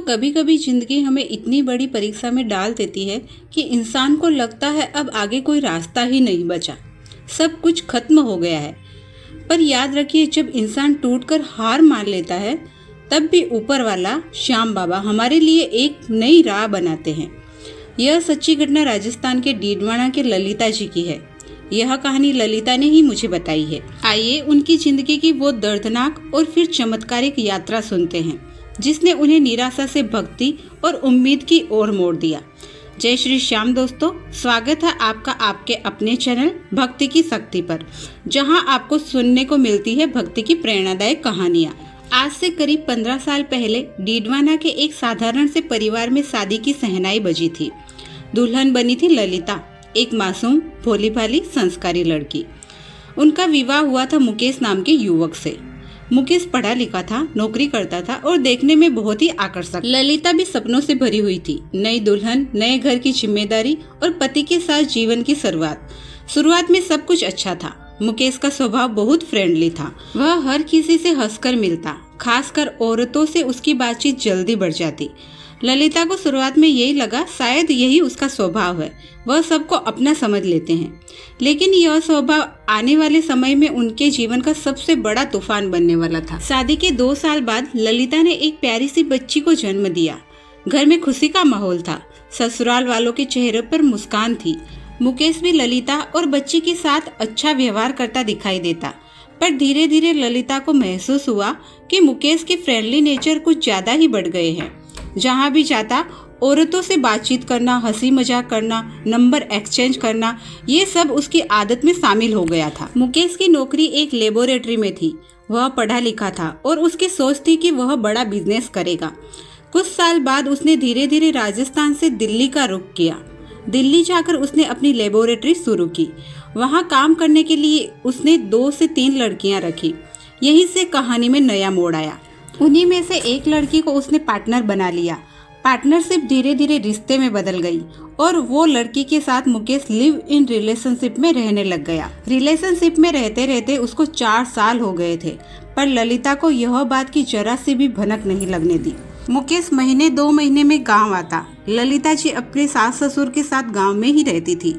कभी कभी जिंदगी हमें इतनी बड़ी परीक्षा में डाल देती है कि इंसान को लगता है अब आगे कोई रास्ता ही नहीं बचा, सब कुछ खत्म हो गया है। पर याद रखिए, जब इंसान टूटकर हार मान लेता है तब भी ऊपर वाला श्याम बाबा हमारे लिए एक नई राह बनाते हैं। यह सच्ची घटना राजस्थान के डीडवाना के ललिता जी की है। यह कहानी ललिता ने ही मुझे बताई है। आइए उनकी जिंदगी की वो दर्दनाक और फिर चमत्कारिक यात्रा सुनते हैं जिसने उन्हें निराशा से भक्ति और उम्मीद की ओर मोड़ दिया। जय श्री श्याम दोस्तों, स्वागत है आपका आपके अपने चैनल भक्ति की शक्ति पर, जहां आपको सुनने को मिलती है भक्ति की प्रेरणादायक कहानियां। आज से करीब 15 साल पहले डीडवाना के एक साधारण से परिवार में शादी की सहनाई बजी थी। दुल्हन बनी थी ललिता, एक मासूम भोली भाली संस्कारी लड़की। उनका विवाह हुआ था मुकेश नाम के युवक से। मुकेश पढ़ा लिखा था, नौकरी करता था और देखने में बहुत ही आकर्षक। ललिता भी सपनों से भरी हुई थी। नई दुल्हन, नए घर की जिम्मेदारी और पति के साथ जीवन की शुरुआत में सब कुछ अच्छा था। मुकेश का स्वभाव बहुत फ्रेंडली था। वह हर किसी से हंसकर मिलता, खासकर औरतों से उसकी बातचीत जल्दी बढ़ जाती। ललिता को शुरुआत में यही लगा शायद यही उसका स्वभाव है, वह सबको अपना समझ लेते हैं। लेकिन यह स्वभाव आने वाले समय में उनके जीवन का सबसे बड़ा तूफान बनने वाला था। शादी के 2 साल बाद ललिता ने एक प्यारी सी बच्ची को जन्म दिया। घर में खुशी का माहौल था। ससुराल वालों के चेहरे पर मुस्कान थी। मुकेश भी ललिता और बच्ची के साथ अच्छा व्यवहार करता दिखाई देता। पर धीरे धीरे ललिता को महसूस हुआ कि मुकेश के फ्रेंडली नेचर कुछ ज्यादा ही बढ़ गए हैं। जहाँ भी जाता औरतों से बातचीत करना, हंसी मजाक करना, नंबर एक्सचेंज करना, ये सब उसकी आदत में शामिल हो गया था। मुकेश की नौकरी एक लेबोरेटरी में थी। वह पढ़ा लिखा था और उसकी सोच थी कि वह बड़ा बिजनेस करेगा। कुछ साल बाद उसने धीरे धीरे राजस्थान से दिल्ली का रुख किया। दिल्ली जाकर उसने अपनी लेबोरेटरी शुरू की। वहाँ काम करने के लिए उसने 2 से 3 लड़कियाँ रखी। यहीं से कहानी में नया मोड़ आया। उन्हीं में से एक लड़की को उसने पार्टनर बना लिया। पार्टनरशिप धीरे धीरे रिश्ते में बदल गई और वो लड़की के साथ मुकेश लिव इन रिलेशनशिप में रहने लग गया। रिलेशनशिप में रहते रहते उसको 4 साल हो गए थे, पर ललिता को यह बात की जरा सी भी भनक नहीं लगने दी। मुकेश महीने 2 महीने में गांव आता। ललिता जी अपने सास ससुर के साथ गांव में ही रहती थी।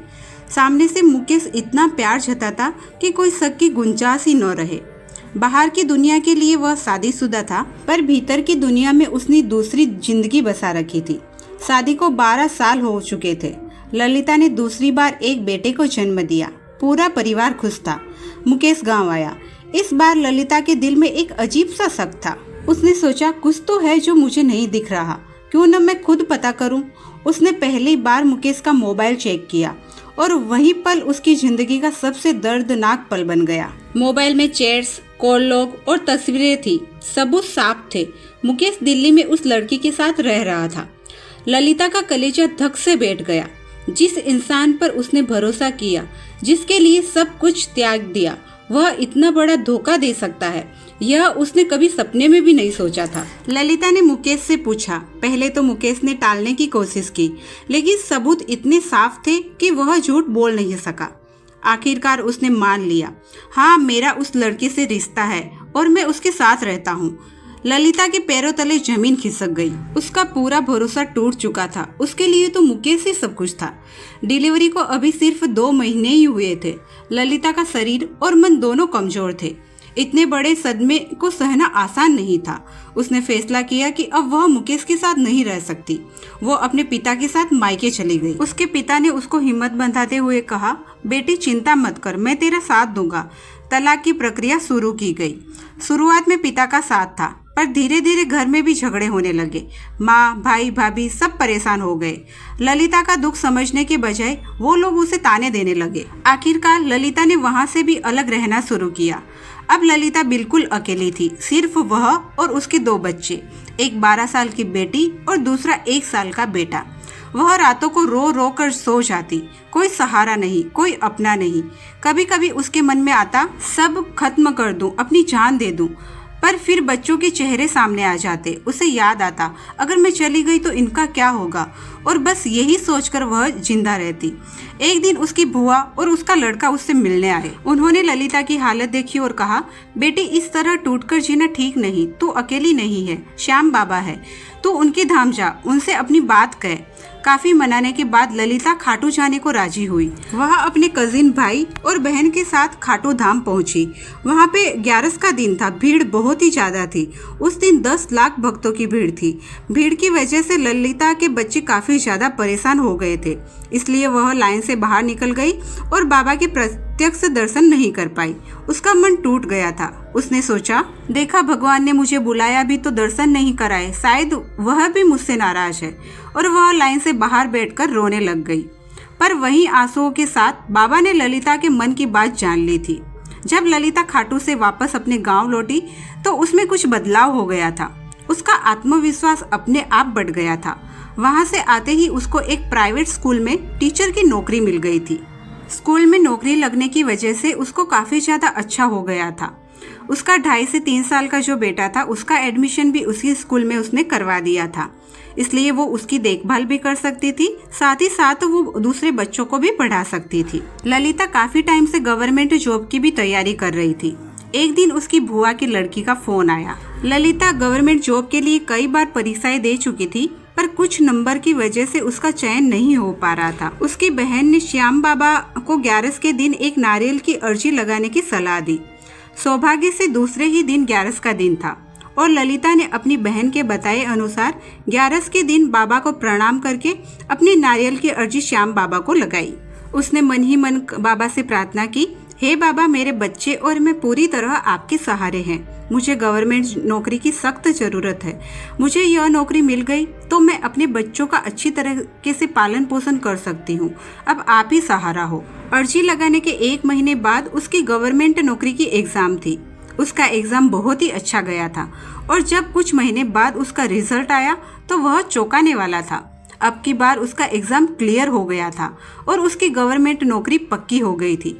सामने से मुकेश इतना प्यार जताता कि कोई शक की गुंजाइश ही न रहे। बाहर की दुनिया के लिए वह शादीशुदा था, पर भीतर की दुनिया में उसने दूसरी जिंदगी बसा रखी थी। शादी को 12 साल हो चुके थे। ललिता ने दूसरी बार एक बेटे को जन्म दिया। पूरा परिवार खुश था। मुकेश गांव आया। इस बार ललिता के दिल में एक अजीब सा शक था। उसने सोचा कुछ तो है जो मुझे नहीं दिख रहा, क्यों न मैं खुद पता करूं। उसने पहली बार मुकेश का मोबाइल चेक किया और वही पल उसकी जिंदगी का सबसे दर्दनाक पल बन गया। मोबाइल में चैट्स, कॉल लॉग और तस्वीरें थी। सबूत साफ थे। मुकेश दिल्ली में उस लड़की के साथ रह रहा था। ललिता का कलेजा धक से बैठ गया। जिस इंसान पर उसने भरोसा किया, जिसके लिए सब कुछ त्याग दिया, वह इतना बड़ा धोखा दे सकता है, यह उसने कभी सपने में भी नहीं सोचा था। ललिता ने मुकेश से पूछा। पहले तो मुकेश ने टालने की कोशिश की, लेकिन सबूत इतने साफ थे कि वह झूठ बोल नहीं सका। आखिरकार उसने मान लिया, हाँ, मेरा उस लड़की से रिश्ता है और मैं उसके साथ रहता हूँ। ललिता के पैरों तले जमीन खिसक गई। उसका पूरा भरोसा टूट चुका था। उसके लिए तो मुकेश ही सब कुछ था। डिलीवरी को अभी सिर्फ 2 महीने ही हुए थे। ललिता का शरीर और मन दोनों कमजोर थे। इतने बड़े सदमे को सहना आसान नहीं था। उसने फैसला किया कि अब वह मुकेश के साथ नहीं रह सकती। वो अपने पिता के साथ मायके चली गई। उसके पिता ने उसको हिम्मत बंधाते हुए कहा, बेटी चिंता मत कर, मैं तेरा साथ दूंगा। तलाक की प्रक्रिया शुरू की गई। शुरुआत में पिता का साथ था, पर धीरे धीरे घर में भी झगड़े होने लगे। माँ, भाई, भाभी सब परेशान हो गए। ललिता का दुख समझने के बजाय वो लोग उसे ताने देने लगे। आखिरकार ललिता ने वहाँ से भी अलग रहना शुरू किया। अब ललिता बिल्कुल अकेली थी। सिर्फ वह और उसके 2 बच्चे, एक 12 साल की बेटी और दूसरा 1 साल का बेटा। वह रातों को रो रो कर सो जाती। कोई सहारा नहीं, कोई अपना नहीं। कभी कभी उसके मन में आता, सब खत्म कर दूं, अपनी जान दे दूं। पर फिर बच्चों के चेहरे सामने आ जाते। उसे याद आता, अगर मैं चली गई तो इनका क्या होगा। और बस यही सोचकर वह जिंदा रहती। एक दिन उसकी बुआ और उसका लड़का उससे मिलने आए। उन्होंने ललिता की हालत देखी और कहा, बेटी इस तरह टूटकर जीना ठीक नहीं, तू अकेली नहीं है, श्याम बाबा है, तू उनके धाम जा, उनसे अपनी बात कह। काफी मनाने के बाद ललिता खाटू जाने को राजी हुई। वह अपने कजिन भाई और बहन के साथ खाटू धाम पहुंची। वहां पे 11 का दिन था, भीड़ बहुत ही ज्यादा थी। उस दिन 10 लाख भक्तों की भीड़ थी। भीड़ की वजह से ललिता के बच्चे काफी ज्यादा परेशान हो गए थे, इसलिए वह लाइन से बाहर निकल गई और बाबा के प्रत्यक्ष दर्शन नहीं कर पाई। उसका मन टूट गया था। उसने सोचा, देखा भगवान ने मुझे बुलाया भी तो दर्शन नहीं कराए, शायद वह भी मुझसे नाराज है, और वह लाइन से बाहर बैठकर रोने लग गई। पर वहीं आंसुओं के साथ बाबा ने ललिता के मन की बात जान ली थी। जब ललिता खाटू से वापस अपने गांव लौटी तो उसमें कुछ बदलाव हो गया था। उसका आत्मविश्वास अपने आप बढ़ गया था। वहां से आते ही उसको एक प्राइवेट स्कूल में टीचर की नौकरी मिल गई थी। स्कूल में नौकरी लगने की वजह से उसको काफी ज्यादा अच्छा हो गया था। उसका 2.5 से 3 साल का जो बेटा था, उसका एडमिशन भी उसी स्कूल में उसने करवा दिया था, इसलिए वो उसकी देखभाल भी कर सकती थी, साथ ही साथ वो दूसरे बच्चों को भी पढ़ा सकती थी। ललिता काफी टाइम से गवर्नमेंट जॉब की भी तैयारी कर रही थी। एक दिन उसकी बुआ की लड़की का फोन आया। ललिता गवर्नमेंट जॉब के लिए कई बार परीक्षाएं दे चुकी थी, पर कुछ नंबर की वजह से उसका चयन नहीं हो पा रहा था। उसकी बहन ने श्याम बाबा को 11 के दिन एक नारियल की अर्जी लगाने की सलाह दी। सौभाग्य से दूसरे ही दिन 11 का दिन था और ललिता ने अपनी बहन के बताए अनुसार 11 के दिन बाबा को प्रणाम करके अपनी नारियल की अर्जी श्याम बाबा को लगाई। उसने मन ही मन बाबा से प्रार्थना की, हे बाबा, मेरे बच्चे और मैं पूरी तरह आपके सहारे हैं। मुझे गवर्नमेंट नौकरी की सख्त जरूरत है। मुझे यह नौकरी मिल गई तो मैं अपने बच्चों का अच्छी तरीके से पालन पोषण कर सकती हूँ। अब आप ही सहारा हो। अर्जी लगाने के 1 महीने बाद उसकी गवर्नमेंट नौकरी की एग्जाम थी। उसका एग्जाम बहुत ही अच्छा गया था और जब कुछ महीने बाद उसका रिजल्ट आया तो वह चौंकाने वाला था। अब की बार उसका एग्जाम क्लियर हो गया था और उसकी गवर्नमेंट नौकरी पक्की हो गई थी।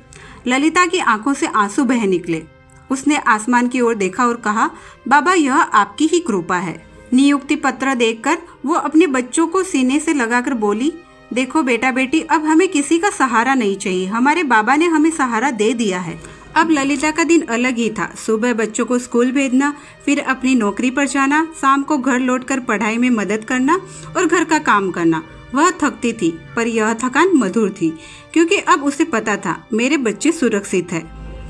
ललिता की आंखों से आंसू बह निकले। उसने आसमान की ओर देखा और कहा, बाबा, यह आपकी ही कृपा है। नियुक्ति पत्र देखकर वो अपने बच्चों को सीने से लगाकर बोली, देखो बेटा बेटी, अब हमें किसी का सहारा नहीं चाहिए, हमारे बाबा ने हमें सहारा दे दिया है। अब ललिता का दिन अलग ही था। सुबह बच्चों को स्कूल भेजना, फिर अपनी नौकरी पर जाना, शाम को घर लौटकर पढ़ाई में मदद करना और घर का काम करना। वह थकती थी, पर यह थकान मधुर थी, क्योंकि अब उसे पता था मेरे बच्चे सुरक्षित है।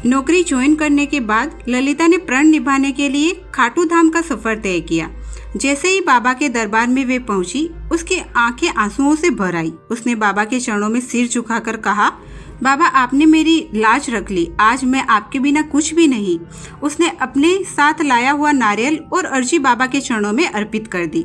नौकरी ज्वाइन करने के बाद ललिता ने प्रण निभाने के लिए खाटू धाम का सफर तय किया। जैसे ही बाबा के दरबार में वे पहुंची, उसकी आंखें आंसुओं से भर आई। उसने बाबा के चरणों में सिर झुकाकर कहा, बाबा, आपने मेरी लाज रख ली, आज मैं आपके बिना कुछ भी नहीं। उसने अपने साथ लाया हुआ नारियल और अर्जी बाबा के चरणों में अर्पित कर दी।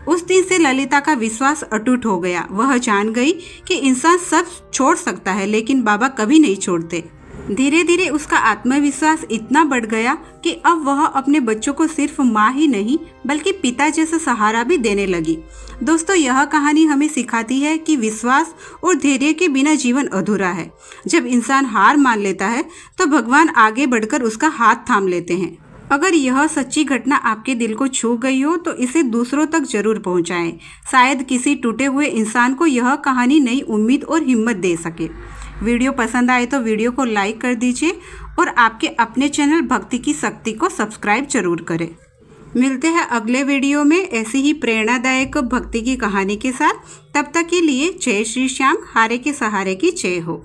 उस दिन से ललिता का विश्वास अटूट हो गया। वह जान गई कि इंसान सब छोड़ सकता है, लेकिन बाबा कभी नहीं छोड़ते। धीरे धीरे उसका आत्मविश्वास इतना बढ़ गया कि अब वह अपने बच्चों को सिर्फ माँ ही नहीं बल्कि पिता जैसा सहारा भी देने लगी। दोस्तों, यह कहानी हमें सिखाती है कि विश्वास और धैर्य के बिना जीवन अधूरा है। जब इंसान हार मान लेता है तो भगवान आगे बढ़कर उसका हाथ थाम लेते हैं। अगर यह सच्ची घटना आपके दिल को छू गई हो तो इसे दूसरों तक जरूर पहुंचाएं। शायद किसी टूटे हुए इंसान को यह कहानी नई उम्मीद और हिम्मत दे सके। वीडियो पसंद आए तो वीडियो को लाइक कर दीजिए और आपके अपने चैनल भक्ति की शक्ति को सब्सक्राइब जरूर करें। मिलते हैं अगले वीडियो में ऐसी ही प्रेरणादायक भक्ति की कहानी के साथ। तब तक के लिए जय श्री श्याम, हारे के सहारे की जय हो।